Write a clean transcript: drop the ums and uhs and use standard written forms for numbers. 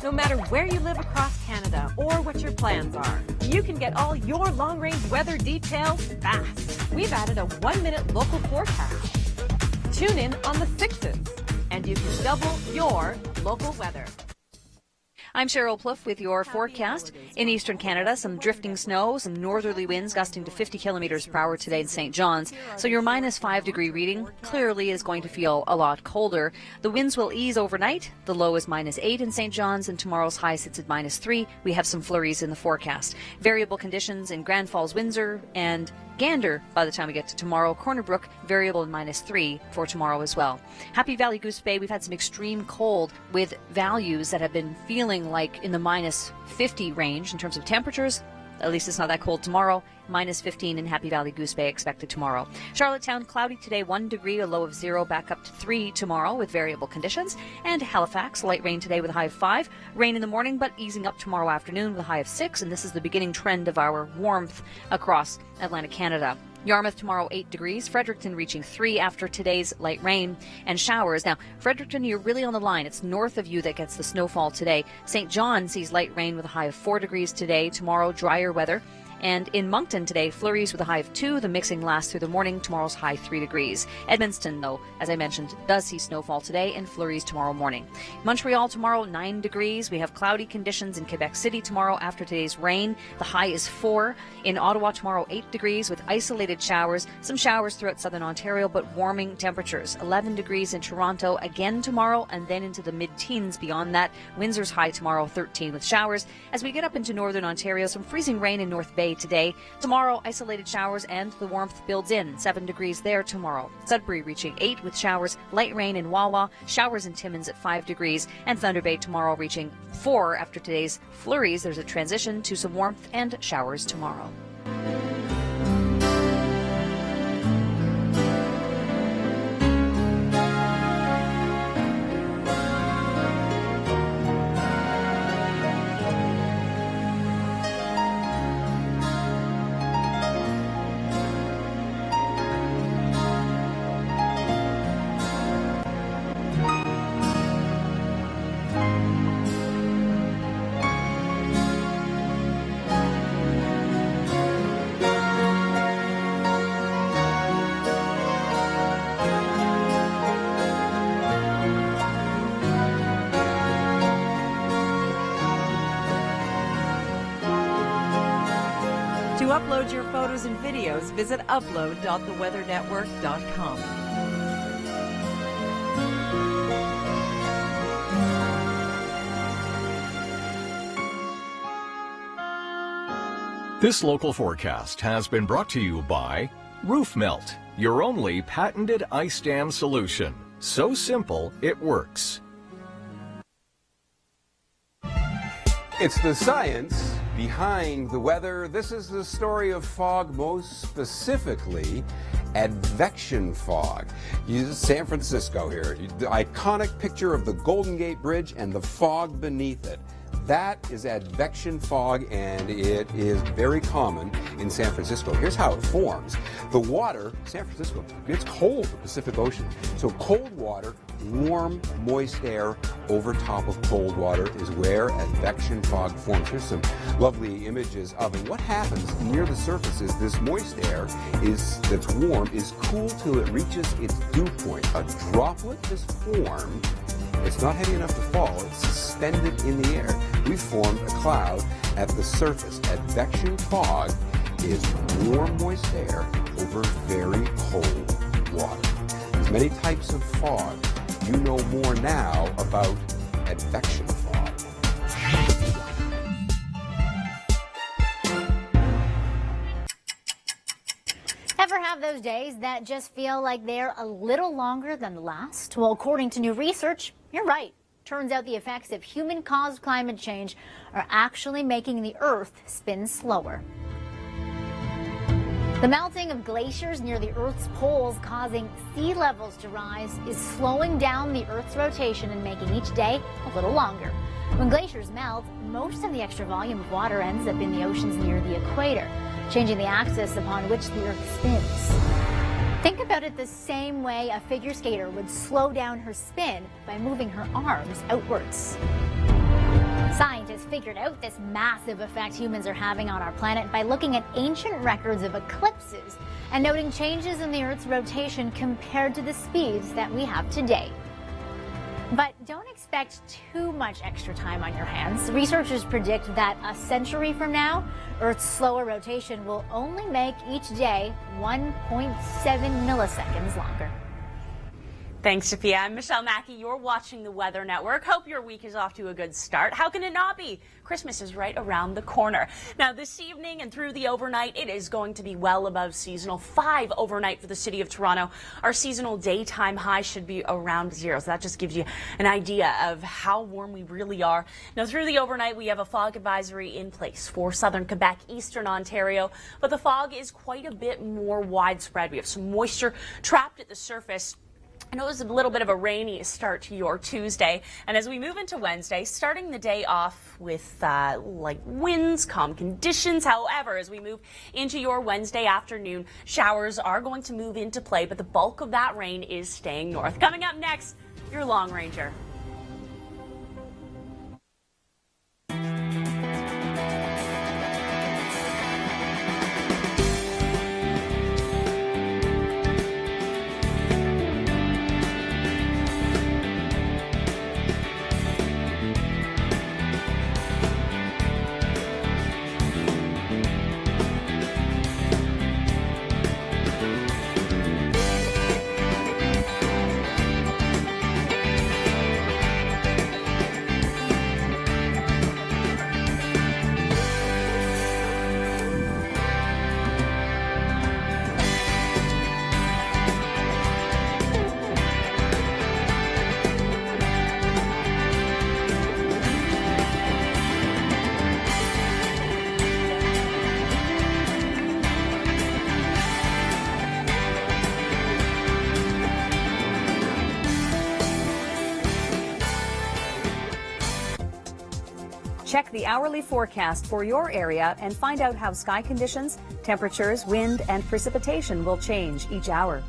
No matter where you live across Canada or what your plans are, you can get all your long-range weather details fast. We've added a 1-minute local forecast. Tune in on the 6s, and you can double your local weather. I'm Cheryl Plouffe with your forecast. In eastern Canada, some drifting snow, some northerly winds gusting to 50 kilometers per hour today in St. John's. So your -5-degree reading clearly is going to feel a lot colder. The winds will ease overnight. The low is -8 in St. John's, and tomorrow's high sits at -3. We have some flurries in the forecast. Variable conditions in Grand Falls, Windsor, and Gander by the time we get to tomorrow. Corner Brook, variable in -3 for tomorrow as well. Happy Valley, Goose Bay, we've had some extreme cold with values that have been feeling like in the -50 range in terms of temperatures. At least it's not that cold tomorrow. -15 in Happy Valley, Goose Bay expected tomorrow. Charlottetown, cloudy today, 1 degree, a low of 0, back up to 3 tomorrow with variable conditions. And Halifax, light rain today with a high of 5. Rain in the morning, but easing up tomorrow afternoon with a high of 6. And this is the beginning trend of our warmth across Atlantic Canada. Yarmouth tomorrow, 8 degrees. Fredericton reaching 3 after today's light rain and showers. Now, Fredericton, you're really on the line. It's north of you that gets the snowfall today. St. John sees light rain with a high of 4 degrees today. Tomorrow, drier weather. And in Moncton today, flurries with a high of 2. The mixing lasts through the morning. Tomorrow's high 3 degrees. Edmundston, though, as I mentioned, does see snowfall today and flurries tomorrow morning. Montreal tomorrow, 9 degrees. We have cloudy conditions in Quebec City tomorrow after today's rain. The high is 4. In Ottawa tomorrow, 8 degrees with isolated showers. Some showers throughout southern Ontario, but warming temperatures. 11 degrees in Toronto again tomorrow, and then into the mid-teens beyond that. Windsor's high tomorrow, 13 with showers. As we get up into northern Ontario, some freezing rain in North Bay today. Tomorrow, isolated showers and the warmth builds in. 7 degrees there tomorrow. Sudbury reaching 8 with showers. Light rain in Wawa. Showers in Timmins at 5 degrees. And Thunder Bay tomorrow reaching 4 after today's flurries. There's a transition to some warmth and showers tomorrow. To upload your photos and videos, visit upload.theweathernetwork.com. This local forecast has been brought to you by Roof Melt, your only patented ice dam solution. So simple, it works. It's the science behind the weather. This is the story of fog, most specifically advection fog. San Francisco here, the iconic picture of the Golden Gate Bridge and the fog beneath it. That is advection fog, and it is very common in San Francisco. Here's how it forms. The water, San Francisco, it's cold, the Pacific Ocean. So cold water, warm, moist air over top of cold water is where advection fog forms. Here's some lovely images of it. What happens near the surface is this moist air that's warm is cool till it reaches its dew point. A droplet is formed. It's not heavy enough to fall. It's suspended in the air. We've formed a cloud at the surface. Advection fog is warm, moist air over very cold water. There's many types of fog. You know more now about advection fog. Ever have those days that just feel like they're a little longer than the last? Well, according to new research, you're right. Turns out the effects of human-caused climate change are actually making the Earth spin slower. The melting of glaciers near the Earth's poles, causing sea levels to rise, is slowing down the Earth's rotation and making each day a little longer. When glaciers melt, most of the extra volume of water ends up in the oceans near the equator, changing the axis upon which the Earth spins. Think about it the same way a figure skater would slow down her spin by moving her arms outwards. figured out this massive effect humans are having on our planet by looking at ancient records of eclipses and noting changes in the Earth's rotation compared to the speeds that we have today. But don't expect too much extra time on your hands. Researchers predict that a century from now, Earth's slower rotation will only make each day 1.7 milliseconds longer. Thanks, Sophia. I'm Michelle Mackey. You're watching the Weather Network. Hope your week is off to a good start. How can it not be? Christmas is right around the corner. Now, this evening and through the overnight, it is going to be well above seasonal. 5 overnight for the city of Toronto. Our seasonal daytime high should be around 0. So that just gives you an idea of how warm we really are. Now, through the overnight, we have a fog advisory in place for southern Quebec, eastern Ontario. But the fog is quite a bit more widespread. We have some moisture trapped at the surface. I know it was a little bit of a rainy start to your Tuesday, and as we move into Wednesday, starting the day off with light winds, calm conditions. However, as we move into your Wednesday afternoon, showers are going to move into play, but the bulk of that rain is staying north. Coming up next, your Long Ranger. Check the hourly forecast for your area and find out how sky conditions, temperatures, wind, and precipitation will change each hour.